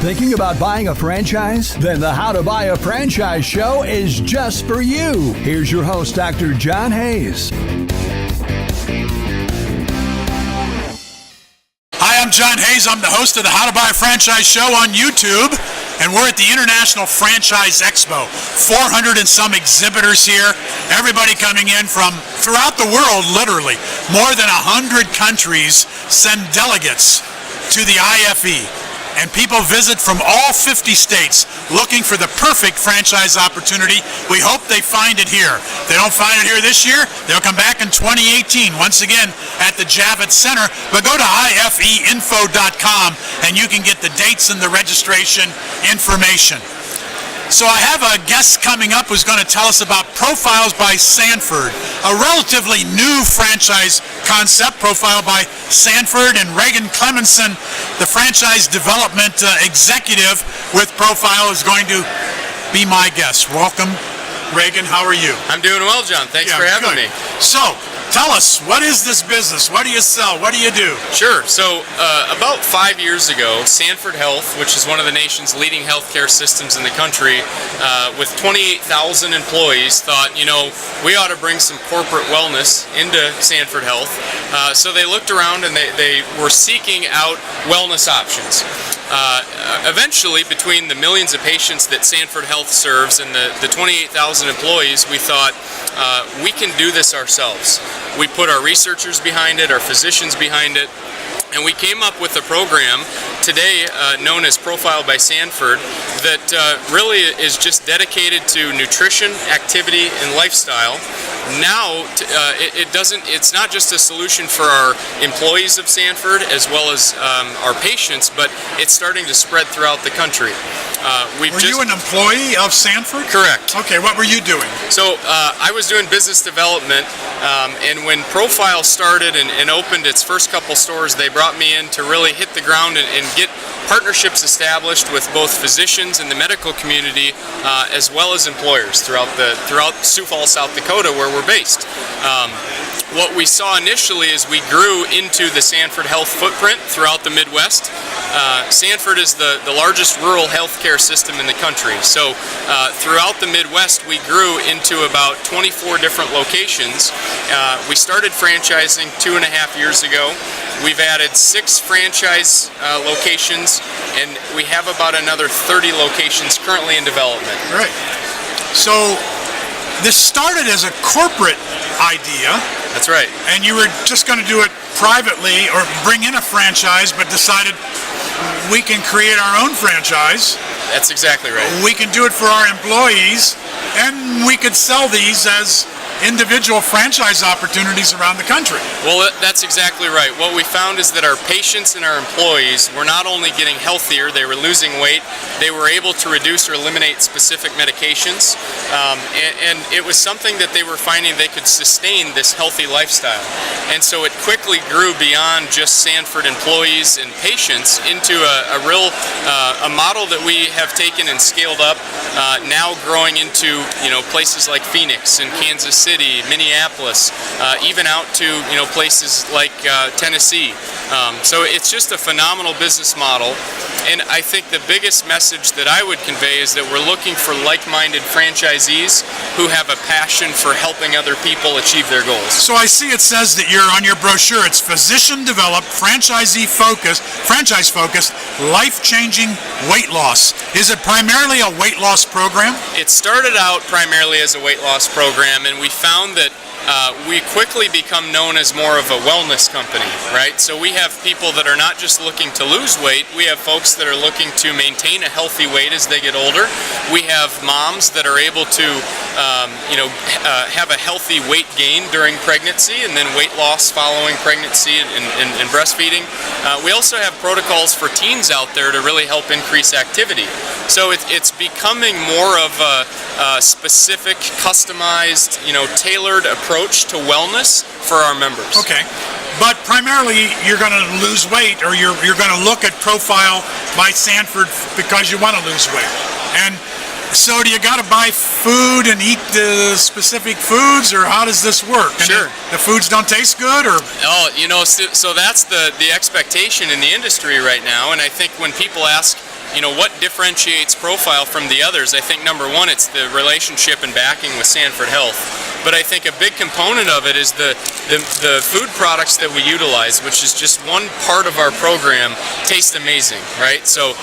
Thinking about buying a franchise? Then the How to Buy a Franchise show is just for you. Here's your host, Dr. John Hayes. Hi, I'm John Hayes. I'm the host of the How to Buy a Franchise show on YouTube, and we're at the International Franchise Expo. 400 and some exhibitors here. Everybody coming in from throughout the world, literally. More than 100 countries send delegates to the IFE. And people visit from all 50 states looking for the perfect franchise opportunity. We hope they find it here. If they don't find it here this year, they'll come back in 2018, once again at the Javits Center. But go to ifeinfo.com and you can get the dates and the registration information. So I have a guest coming up who's going to tell us about Profiles by Sanford, a relatively new franchise concept. Profile by Sanford, and Reagan Clemensen, the franchise development executive with Profile, is going to be my guest. Welcome, Reagan. How are you? I'm doing well, John. Thanks for having me. So, tell us, what is this business? What do you sell? What do you do? Sure. So, about 5 years ago, Sanford Health, which is one of the nation's leading healthcare systems in the country, with 28,000 employees, thought, we ought to bring some corporate wellness into Sanford Health. So they looked around and they were seeking out wellness options. Eventually, between the millions of patients that Sanford Health serves and the 28,000 employees, we thought we can do this ourselves. We put our researchers behind it, our physicians behind it, and we came up with a program today known as Profile by Sanford that really is just dedicated to nutrition, activity, and lifestyle. Now, it's not just a solution for our employees of Sanford as well as our patients, but it's starting to spread throughout the country. Were you an employee of Sanford? Correct. Okay, what were you doing? So I was doing business development, and when Profile started and opened its first couple stores, they brought me in to really hit the ground and get partnerships established with both physicians in the medical community as well as employers throughout Sioux Falls, South Dakota, where we're based. What we saw initially is we grew into the Sanford Health footprint throughout the Midwest. Sanford is the largest rural healthcare system in the country. So throughout the Midwest, we grew into about 24 different locations. We started franchising 2.5 years ago. We've added 6 franchise locations, and we have about another 30 locations currently in development. Right. So this started as a corporate idea. That's right. And you were just going to do it privately or bring in a franchise, but decided we can create our own franchise. That's exactly right. We can do it for our employees, and we could sell these as individual franchise opportunities around the country. Well, that's exactly right. What we found is that our patients and our employees were not only getting healthier, they were losing weight, they were able to reduce or eliminate specific medications, and it was something that they were finding they could sustain this healthy lifestyle. And so it quickly grew beyond just Sanford employees and patients into a real model that we have taken and scaled up, now growing into places like Phoenix and Kansas City, Minneapolis, even out to places like Tennessee. So it's just a phenomenal business model, and I think the biggest message that I would convey is that we're looking for like-minded franchisees who have a passion for helping other people achieve their goals. So I see it says that you're on your brochure, it's physician-developed, franchise-focused, life-changing weight loss. Is it primarily a weight loss program? It started out primarily as a weight loss program, and we found that we quickly become known as more of a wellness company, right? So we have people that are not just looking to lose weight, we have folks that are looking to maintain a healthy weight as they get older. We have moms that are able to have a healthy weight gain during pregnancy and then weight loss following pregnancy and breastfeeding. We also have protocols for teens out there to really help increase activity. So it's becoming more of a specific, customized, tailored approach to wellness for our members. Okay, but primarily you're going to lose weight, or you're going to look at Profile by Sanford because you want to lose weight. And so do you got to buy food and eat the specific foods, or how does this work? And Sure. The foods don't taste good, or? Oh, so that's the expectation in the industry right now, and I think when people ask, what differentiates Profile from the others? I think number one, it's the relationship and backing with Sanford Health. But I think a big component of it is the food products that we utilize, which is just one part of our program, taste amazing, right? So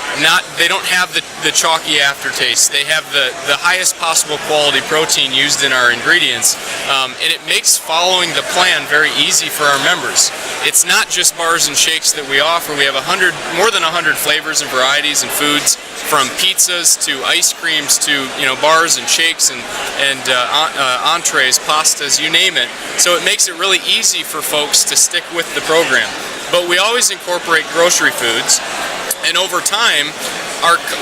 they don't have the chalky aftertaste. They have the highest possible quality protein used in our ingredients, and it makes following the plan very easy for our members. It's not just bars and shakes that we offer. We have more than 100 flavors and varieties and foods, from pizzas to ice creams to bars and shakes and entrees, pastas, you name it. So it makes it really easy for folks to stick with the program. But we always incorporate grocery foods, and over time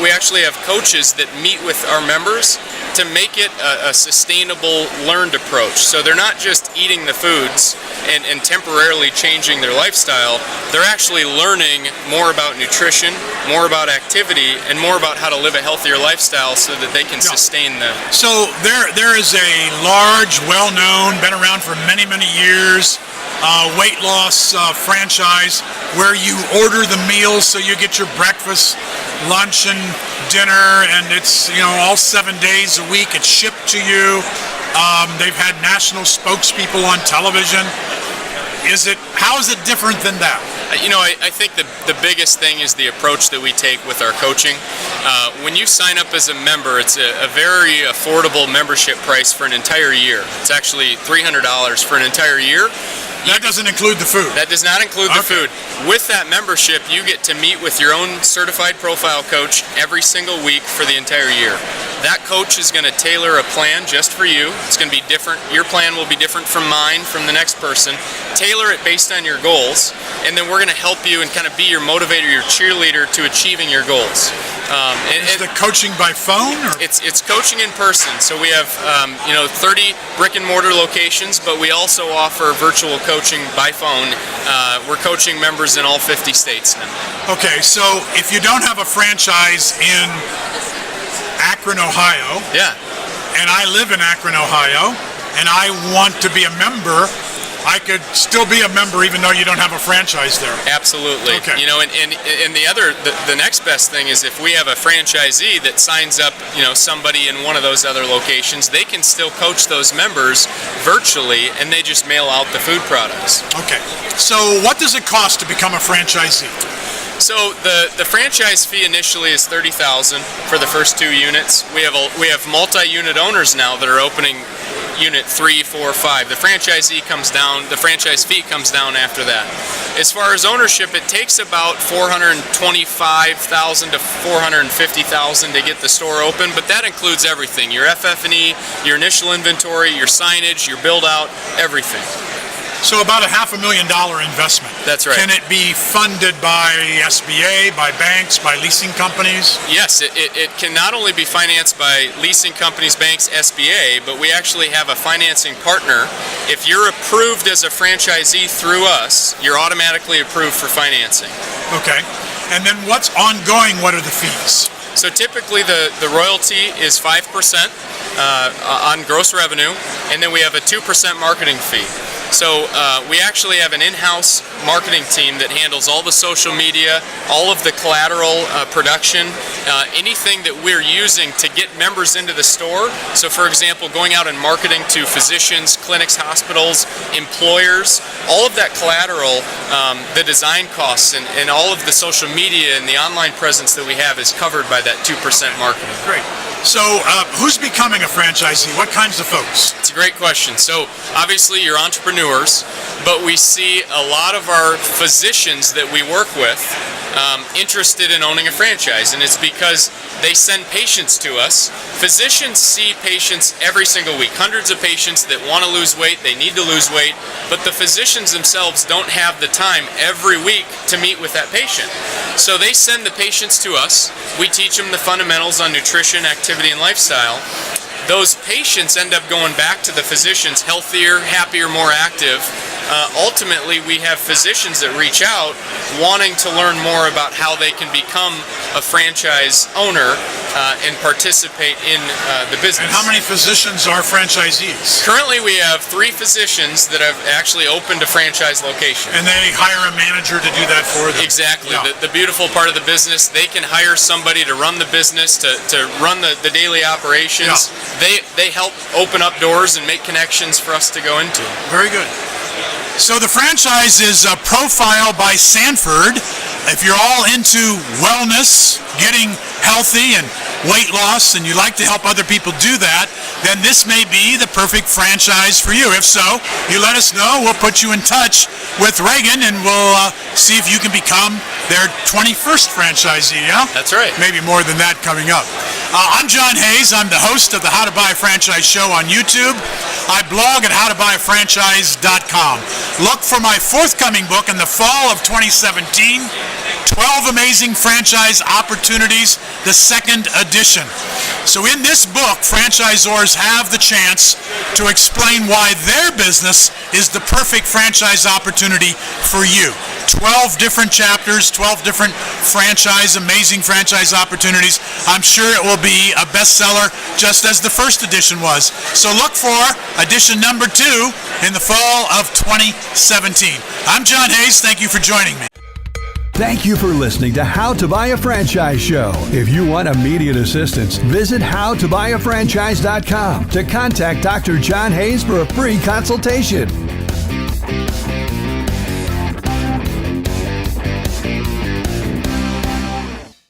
we actually have coaches that meet with our members to make it a sustainable, learned approach. So they're not just eating the foods and temporarily changing their lifestyle. They're actually learning more about nutrition, more about activity, and more about how to live a healthier lifestyle so that they can sustain them. So there is a large, well-known, been around for many, many years, weight loss franchise where you order the meals, so you get your breakfast, lunch, and dinner, and it's all 7 days a week. It's shipped to you. They've had national spokespeople on television. How is it different than that? I think the biggest thing is the approach that we take with our coaching. When you sign up as a member, it's a very affordable membership price for an entire year. It's actually $300 for an entire year. That doesn't include the food. That does not include the food. With that membership, you get to meet with your own certified profile coach every single week for the entire year. That coach is going to tailor a plan just for you. It's going to be different. Your plan will be different from mine, from the next person. Tailor it based on your goals, and then we're going to help you and kind of be your motivator, your cheerleader to achieving your goals. Is the coaching by phone? Or? It's coaching in person. So we have 30 brick and mortar locations, but we also offer virtual coaching by phone. We're coaching members in all 50 states now. Okay, so if you don't have a franchise in Akron, Ohio, and I live in Akron, Ohio, and I want to be a member, I could still be a member even though you don't have a franchise there. Absolutely. Okay. And the next best thing is if we have a franchisee that signs up, somebody in one of those other locations, they can still coach those members virtually, and they just mail out the food products. Okay. So what does it cost to become a franchisee? So the franchise fee initially is $30,000 for the first 2 units. We have multi-unit owners now that are opening unit 3, 4, 5. The franchise fee comes down after that. As far as ownership, it takes about $425,000 to $450,000 to get the store open, but that includes everything: your FF&E, your initial inventory, your signage, your build out, everything. So about $500,000 investment. That's right. Can it be funded by SBA, by banks, by leasing companies? Yes, it can not only be financed by leasing companies, banks, SBA, but we actually have a financing partner. If you're approved as a franchisee through us, you're automatically approved for financing. Okay. And then what's ongoing? What are the fees? So typically the royalty is 5% on gross revenue, and then we have a 2% marketing fee. So we actually have an in-house marketing team that handles all the social media, all of the collateral production, anything that we're using to get members into the store. So for example, going out and marketing to physicians, clinics, hospitals, employers, all of that collateral, the design costs and all of the social media and the online presence that we have is covered by that 2% marketing. Great. So who's becoming a franchisee? What kinds of folks? It's a great question. So obviously you're entrepreneurs, but we see a lot of our physicians that we work with interested in owning a franchise, and it's because they send patients to us. Physicians see patients every single week, hundreds of patients that want to lose weight, they need to lose weight, but the physicians themselves don't have the time every week to meet with that patient. So they send the patients to us. We teach them the fundamentals on nutrition, activity, and lifestyle. those patients end up going back to the physicians healthier, happier, more active. Ultimately, we have physicians that reach out wanting to learn more about how they can become a franchise owner and participate in the business. And how many physicians are franchisees? Currently, we have 3 physicians that have actually opened a franchise location. And they hire a manager to do that for them. Exactly. Yeah. The beautiful part of the business, they can hire somebody to run the business, to run the daily operations. Yeah. They help open up doors and make connections for us to go into. Very good. So the franchise is Profile by Sanford. If you're all into wellness, getting healthy and weight loss, and you like to help other people do that, then this may be the perfect franchise for you. If so, you let us know. We'll put you in touch with Reagan, and we'll see if you can become their 21st franchisee, yeah? That's right. Maybe more than that coming up. I'm John Hayes. I'm the host of the How to Buy a Franchise show on YouTube. I blog at howtobuy-a-franchise.com. Look for my forthcoming book in the fall of 2017, 12 Amazing Franchise Opportunities, the 2nd edition. So in this book, franchisors have the chance to explain why their business is the perfect franchise opportunity for you. 12 different chapters, 12 different amazing franchise opportunities. I'm sure it will be a bestseller just as the first edition was. So look for edition number 2 in the fall of 2017. I'm John Hayes. Thank you for joining me. Thank you for listening to How to Buy a Franchise Show. If you want immediate assistance, visit howtobuyafranchise.com to contact Dr. John Hayes for a free consultation.